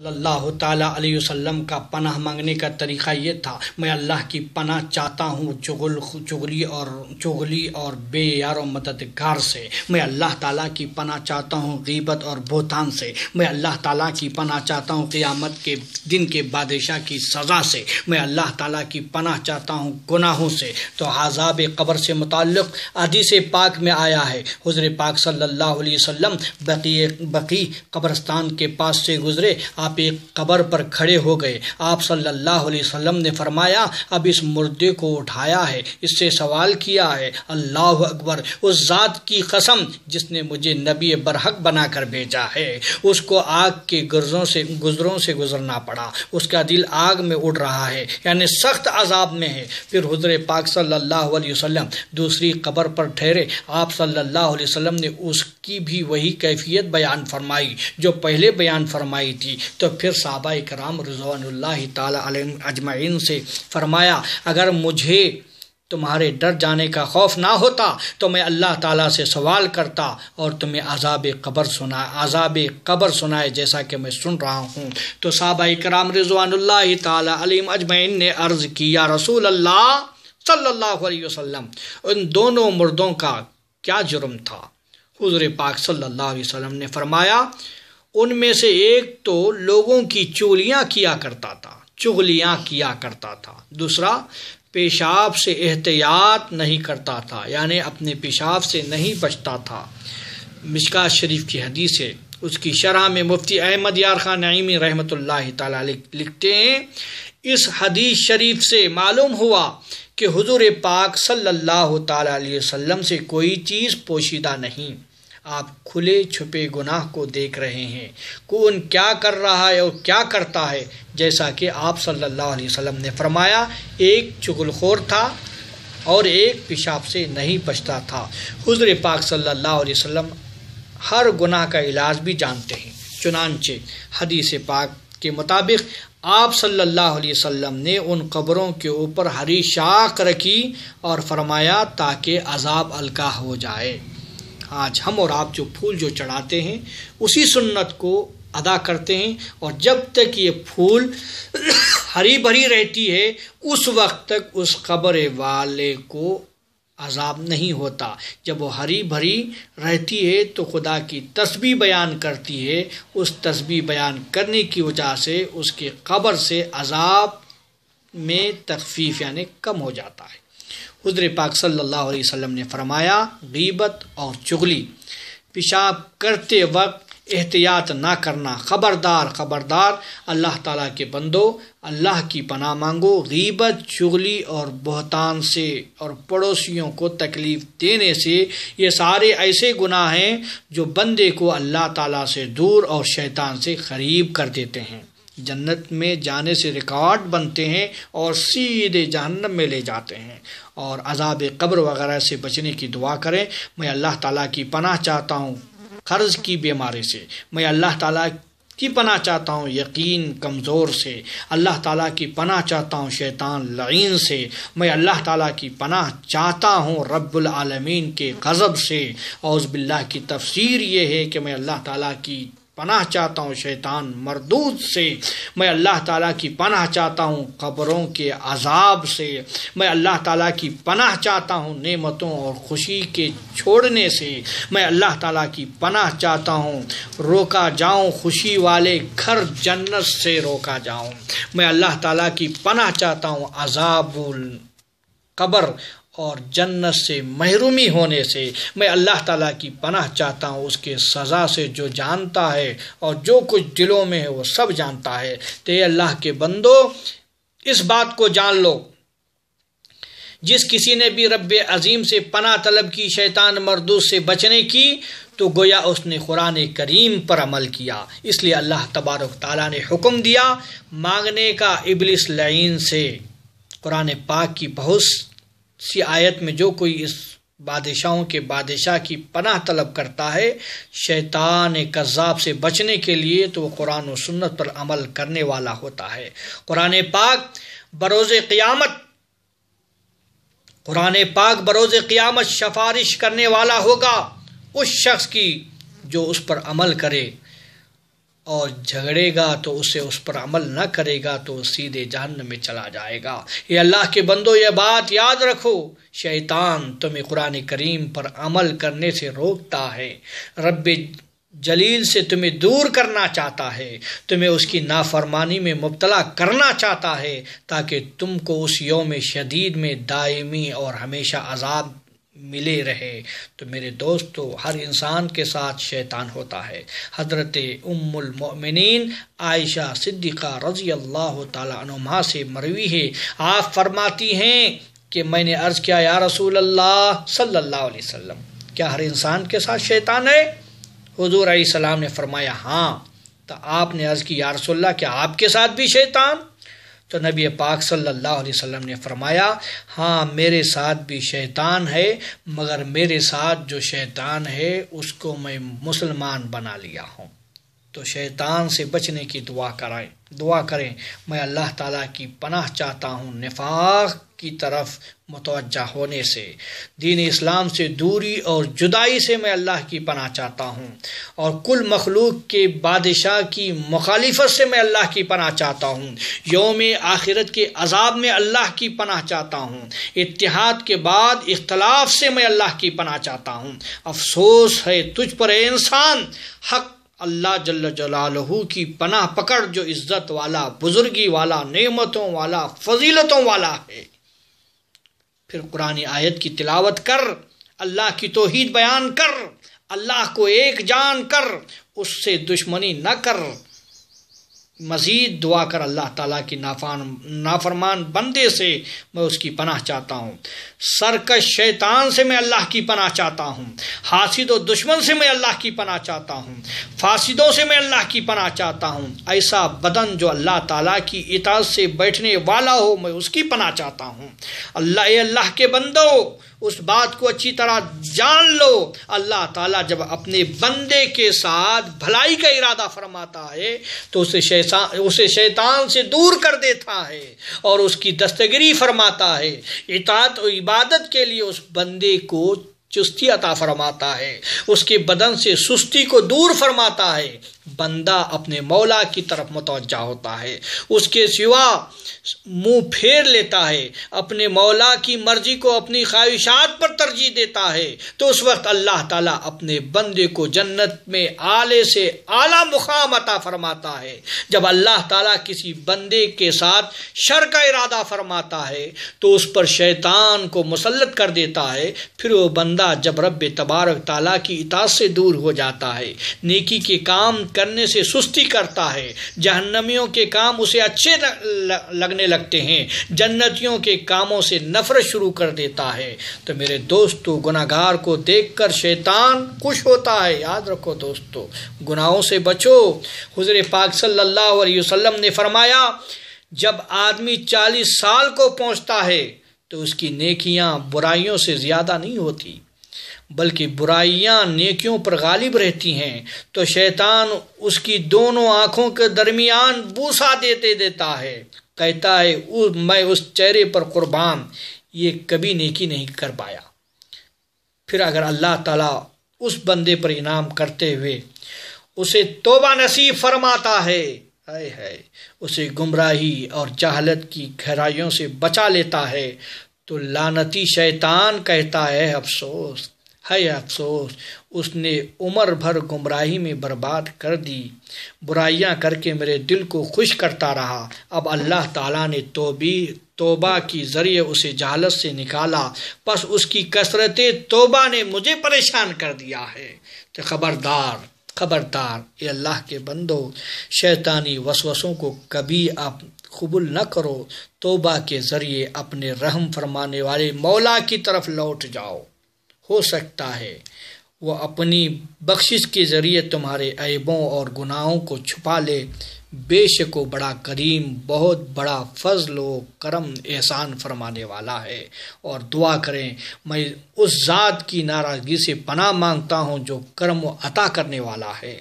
صلی اللہ تعالیٰ علیہ وسلم کا پناہ مانگنے کا طریقہ یہ تھا، میں اللہ کی پناہ چاہتا ہوں چغلی اور بے یار و مددگار سے، میں اللہ تعالیٰ کی پناہ چاہتا ہوں غیبت اور بہتان سے، میں اللہ تعالیٰ کی پناہ چاہتا ہوں قیامت کے دن کے بادشاہ کی سزا سے، میں اللہ تعالیٰ کی پناہ چاہتا ہوں گناہوں سے۔ تو عذاب قبر سے متعلق حدیث پاک میں آیا ہے، حضور پاک صلی اللہ علیہ وسلم بقیع قبرستان کے پاس سے گزرے، آپ ایک قبر پر کھڑے ہو گئے، آپ صلی اللہ علیہ وسلم نے فرمایا اب اس مردے کو اٹھایا ہے، اس سے سوال کیا ہے، اللہ اکبر، اس ذات کی قسم جس نے مجھے نبی برحق بنا کر بھیجا ہے، اس کو آگ کے گزروں سے گزرنا پڑا، اس کا دل آگ میں اڑ رہا ہے، یعنی سخت عذاب میں ہے۔ پھر حضور پاک صلی اللہ علیہ وسلم دوسری قبر پر ٹھہرے، آپ صلی اللہ علیہ وسلم نے اس کی بھی وہی کیفیت بیان فرمائی جو پہلے بیان فرمائی تھی۔ تو پھر صحابہ کرام رضوان اللہ تعالی علیہم اجمعین سے فرمایا اگر مجھے تمہارے ڈر جانے کا خوف نہ ہوتا تو میں اللہ تعالیٰ سے سوال کرتا اور تمہیں عذاب قبر سنائے جیسا کہ میں سن رہا ہوں۔ تو صحابہ کرام رضوان اللہ تعالی علیہم اجمعین نے عرض کی یا رسول اللہ صلی اللہ علیہ وسلم ان دونوں مردوں کا کیا جرم تھا؟ حضور پاک صلی اللہ علیہ وسلم نے فرمایا ان میں سے ایک تو لوگوں کی چغلیاں کیا کرتا تھا، دوسرا پیشاب سے احتیاط نہیں کرتا تھا، یعنی اپنے پیشاب سے نہیں بچتا تھا۔ مشکوٰۃ شریف کی حدیث ہے، اس کی شرح میں مفتی احمد یار خان نعیمی رحمۃ اللہ تعالی علیہ لکھتے ہیں اس حدیث شریف سے معلوم ہوا کہ حضور پاک صلی اللہ تعالی علیہ وسلم سے کوئی چیز پوشیدہ نہیں، آپ کھلے چھپے گناہ کو دیکھ رہے ہیں، کون کیا کر رہا ہے اور کیا کرتا ہے، جیسا کہ آپ صلی اللہ علیہ وسلم نے فرمایا ایک چغل خور تھا اور ایک پیشاب سے نہیں بچتا تھا۔ حضور پاک صلی اللہ علیہ وسلم ہر گناہ کا علاج بھی جانتے ہیں، چنانچہ حدیث پاک کے مطابق آپ صلی اللہ علیہ وسلم نے ان قبروں کے اوپر ہری شاخ رکھی اور فرمایا تاکہ عذاب ہلکا ہو جائے۔ آج ہم اور آپ جو پھول جو چڑھاتے ہیں اسی سنت کو ادا کرتے ہیں، اور جب تک یہ پھول ہری بھری رہتی ہے اس وقت تک اس قبر والے کو عذاب نہیں ہوتا۔ جب وہ ہری بھری رہتی ہے تو خدا کی تسبیح بیان کرتی ہے، اس تسبیح بیان کرنے کی وجہ سے اس کے قبر سے عذاب میں تخفیف یعنی کم ہو جاتا ہے۔ حضور پاک صلی اللہ علیہ وسلم نے فرمایا غیبت اور چغلی، پیشاب کرتے وقت احتیاط نہ کرنا، خبردار اللہ تعالیٰ کے بندو اللہ کی پناہ مانگو، غیبت چغلی اور بہتان سے اور پڑوسیوں کو تکلیف دینے سے، یہ سارے ایسے گناہ ہیں جو بندے کو اللہ تعالیٰ سے دور اور شیطان سے قریب کر دیتے ہیں، جنت میں جانے سے ریکارڈ بنتے ہیں اور سیدھے جہنم میں لے جاتے ہیں۔ اور عذاب قبر وغیرہ سے بچنے کی دعا کریں۔ میں اللہ تعالیٰ کی پناہ چاہتا ہوں قرض کی بیماری سے، میں اللہ تعالیٰ کی پناہ چاہتا ہوں یقین کمزور سے، اللہ تعالیٰ کی پناہ چاہتا ہوں شیطان لعین سے، میں اللہ تعالیٰ کی پناہ چاہتا ہوں رب العالمین کے غضب سے۔ اعوذ باللہ کی تفسیر یہ ہے کہ میں اللہ تعالیٰ کی پناہ چاہتا ہوں شیطان مردود سے، میں اللہ تعالیٰ کی پناہ چاہتا ہوں قبروں کے عذاب سے، میں اللہ تعالیٰ کی پناہ چاہتا ہوں نعمتوں اور خوشی کے چھوڑنے سے، میں اللہ تعالیٰ کی پناہ چاہتا ہوں روکا جاؤں خوشی والے گھر جنت سے روکا جاؤں، میں اللہ تعالیٰ کی پناہ چاہتا ہوں عذاب القبر اور جنت سے محرومی ہونے سے، میں اللہ تعالیٰ کی پناہ چاہتا ہوں اس کے سزا سے جو جانتا ہے اور جو کچھ دلوں میں ہے وہ سب جانتا ہے۔ تو اے اللہ کے بندو اس بات کو جان لو، جس کسی نے بھی رب عظیم سے پناہ طلب کی شیطان مردود سے بچنے کی تو گویا اس نے قرآن کریم پر عمل کیا، اس لیے اللہ تبارک تعالیٰ نے حکم دیا مانگنے کا ابلیس لعین سے۔ قرآن پاک کی بہت سی آیت میں جو کوئی اس بادشاہوں کے بادشاہ کی پناہ طلب کرتا ہے شیطان کذاب سے بچنے کے لیے تو وہ قرآن و سنت پر عمل کرنے والا ہوتا ہے۔ قرآن پاک بروز قیامت سفارش کرنے والا ہوگا اس شخص کی جو اس پر عمل کرے، اور جھگڑے گا تو اسے اس پر عمل نہ کرے گا تو سیدھے جہنم میں چلا جائے گا۔ یہ اللہ کے بندو یہ بات یاد رکھو، شیطان تمہیں قرآن کریم پر عمل کرنے سے روکتا ہے، رب جلیل سے تمہیں دور کرنا چاہتا ہے، تمہیں اس کی نافرمانی میں مبتلا کرنا چاہتا ہے تاکہ تم کو اس یوم شدید میں دائمی اور ہمیشہ عذاب ملے رہے۔ تو میرے دوستو، ہر انسان کے ساتھ شیطان ہوتا ہے۔ حضرت ام المؤمنین عائشہ صدیقہ رضی اللہ تعالی عنہا سے مروی ہے، آپ فرماتی ہیں کہ میں نے عرض کیا یا رسول اللہ صلی اللہ علیہ وسلم، کیا ہر انسان کے ساتھ شیطان ہے؟ حضور علیہ السلام نے فرمایا ہاں۔ تو آپ نے عرض کی یا رسول اللہ کیا آپ کے ساتھ بھی شیطان؟ تو نبی پاک صلی اللہ علیہ وسلم نے فرمایا ہاں میرے ساتھ بھی شیطان ہے، مگر میرے ساتھ جو شیطان ہے اس کو میں مسلمان بنا لیا ہوں۔ تو شیطان سے بچنے کی دعا کریں۔ میں اللہ تعالیٰ کی پناہ چاہتا ہوں نفاق کی طرف متوجہ ہونے سے، دین اسلام سے دوری اور جدائی سے میں اللہ کی پناہ چاہتا ہوں، اور کل مخلوق کے بادشاہ کی مخالفت سے میں اللہ کی پناہ چاہتا ہوں، یوم آخرت کے عذاب میں اللہ کی پناہ چاہتا ہوں، اتحاد کے بعد اختلاف سے میں اللہ کی پناہ چاہتا ہوں۔ افسوس ہے تجھ پر اے انسان، حق اللہ جل جلالہ کی پناہ پکڑ جو عزت والا، بزرگی والا، نعمتوں والا، فضیلتوں والا ہے۔ پھر قرآن آیت کی تلاوت کر، اللہ کی توحید بیان کر، اللہ کو ایک جان کر، اس سے دشمنی نہ کر، مزید دعا کر اللہ تعالیٰ کی نافرمان بندے سے میں اس کی پناہ چاہتا ہوں، سرکش شیطان سے میں اللہ کی پناہ چاہتا ہوں، حاسد و دشمن سے میں اللہ کی پناہ چاہتا ہوں، فاسدوں سے میں اللہ کی پناہ چاہتا ہوں، ایسا بدن جو اللہ تعالیٰ کی اطاعت سے بیٹھنے والا ہو میں اس کی پناہ چاہتا ہوں۔ اے اللہ کے بندو، اس بات کو اچھی طرح جان لو، اللہ تعالیٰ جب اپنے بندے کے ساتھ بھلائی کا ارادہ فرماتا ہے تو اسے شیطان سے دور کر دیتا ہے اور اس کی دستگیری فرماتا ہے، اطاعت و عبادت کے لیے اس بندے کو چستی عطا فرماتا ہے، اس کے بدن سے سستی کو دور فرماتا ہے، بندہ اپنے مولا کی طرف متوجہ ہوتا ہے، اس کے سوا منہ پھیر لیتا ہے، اپنے مولا کی مرضی کو اپنی خواہشات پر ترجیح دیتا ہے، تو اس وقت اللہ تعالیٰ اپنے بندے کو جنت میں اعلی سے اعلیٰ مقام عطا فرماتا ہے۔ جب اللہ تعالیٰ کسی بندے کے ساتھ شر کا ارادہ فرماتا ہے تو اس پر شیطان کو مسلط کر دیتا ہے، پھر وہ بندہ جب رب تبارک تعالیٰ کی اطاعت سے دور ہو جاتا ہے، نیکی کے کام کرنے سے سستی کرتا ہے، جہنمیوں کے کام اسے اچھے لگنے لگتے ہیں، جنتیوں کے کاموں سے نفرت شروع کر دیتا ہے، تو میرے دوستو گناہگار کو دیکھ کر شیطان خوش ہوتا ہے۔ یاد رکھو دوستو، گناہوں سے بچو۔ حضور پاک صلی اللہ علیہ وسلم نے فرمایا جب آدمی 40 سال کو پہنچتا ہے تو اس کی نیکیاں برائیوں سے زیادہ نہیں ہوتی، بلکہ برائیاں نیکیوں پر غالب رہتی ہیں، تو شیطان اس کی دونوں آنکھوں کے درمیان بوسہ دیتا ہے، کہتا ہے میں اس چہرے پر قربان، یہ کبھی نیکی نہیں کر پایا۔ پھر اگر اللہ تعالیٰ اس بندے پر انعام کرتے ہوئے اسے توبہ نصیب فرماتا ہے، اسے گمراہی اور جہالت کی گہرائیوں سے بچا لیتا ہے، تو لعنتی شیطان کہتا ہے افسوس ہے افسوس، اس نے عمر بھر گمراہی میں برباد کر دی، برائیاں کر کے میرے دل کو خوش کرتا رہا، اب اللہ تعالیٰ نے توبہ کی ذریعے اسے جہالت سے نکالا، پس اس کی کثرت توبہ نے مجھے پریشان کر دیا ہے۔ تو خبردار اے اللہ کے بندو، شیطانی وسوسوں کو کبھی آپ قبول نہ کرو، توبہ کے ذریعے اپنے رحم فرمانے والے مولا کی طرف لوٹ جاؤ، ہو سکتا ہے وہ اپنی بخشش کے ذریعے تمہارے عیبوں اور گناہوں کو چھپا لے، بے شک وہ بڑا کریم، بہت بڑا فضل و کرم احسان فرمانے والا ہے۔ اور دعا کریں، میں اس ذات کی ناراضگی سے پناہ مانگتا ہوں جو کرم و عطا کرنے والا ہے،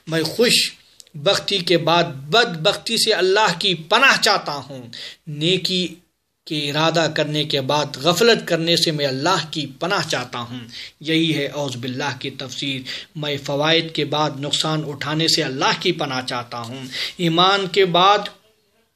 میں خوش بختی کے بعد بد بختی سے اللہ کی پناہ چاہتا ہوں، نیکی کہ ارادہ کرنے کے بعد غفلت کرنے سے میں اللہ کی پناہ چاہتا ہوں۔ یہی ہے اعوذ باللہ کی تفسیر۔ میں فوائد کے بعد نقصان اٹھانے سے اللہ کی پناہ چاہتا ہوں، ایمان کے بعد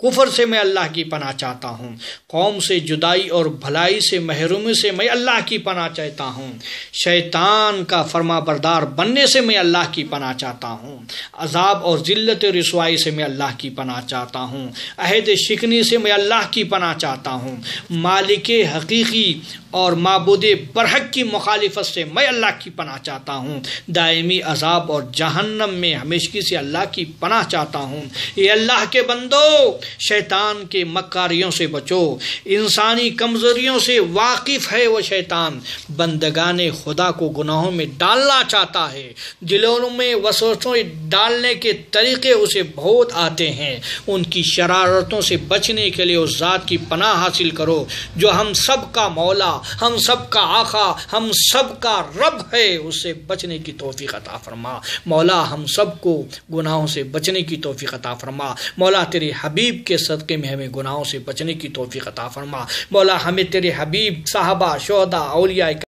کفر سے میں اللہ کی پناہ چاہتا ہوں، قوم سے جدائی اور بھلائی سے محرومی سے میں اللہ کی پناہ چاہتا ہوں، شیطان کا فرما بردار بننے سے میں اللہ کی پناہ چاہتا ہوں، عذاب اور ذلت رسوائی سے میں اللہ کی پناہ چاہتا ہوں، عہد شکنی سے میں اللہ کی پناہ چاہتا ہوں، مالک حقیقی اور معبود برحق کی مخالفت سے میں اللہ کی پناہ چاہتا ہوں، دائمی عذاب اور جہنم میں ہمیشگی سے اللہ کی پناہ چاہتا ہوں۔ اے اللہ کے بندو، شیطان کے مکاریوں سے بچو، انسانی کمزوریوں سے واقف ہے وہ شیطان، بندگان خدا کو گناہوں میں ڈالنا چاہتا ہے، دلوں میں وسوسوں ڈالنے کے طریقے اسے بہت آتے ہیں، ان کی شرارتوں سے بچنے کے لیے اس ذات کی پناہ حاصل کرو جو ہم سب کا مولا، ہم سب کا آقا، ہم سب کا رب ہے، اس سے بچنے کی توفیق عطا فرما۔ مولا ہم سب کو گناہوں سے بچنے کی توفیق عطا فرما۔ مولا تیرے حبیب کے صدقے میں ہمیں گناہوں سے بچنے کی توفیق عطا فرما۔ مولا ہمیں تیرے حبیب، صحابہ، شہداء، اولیاء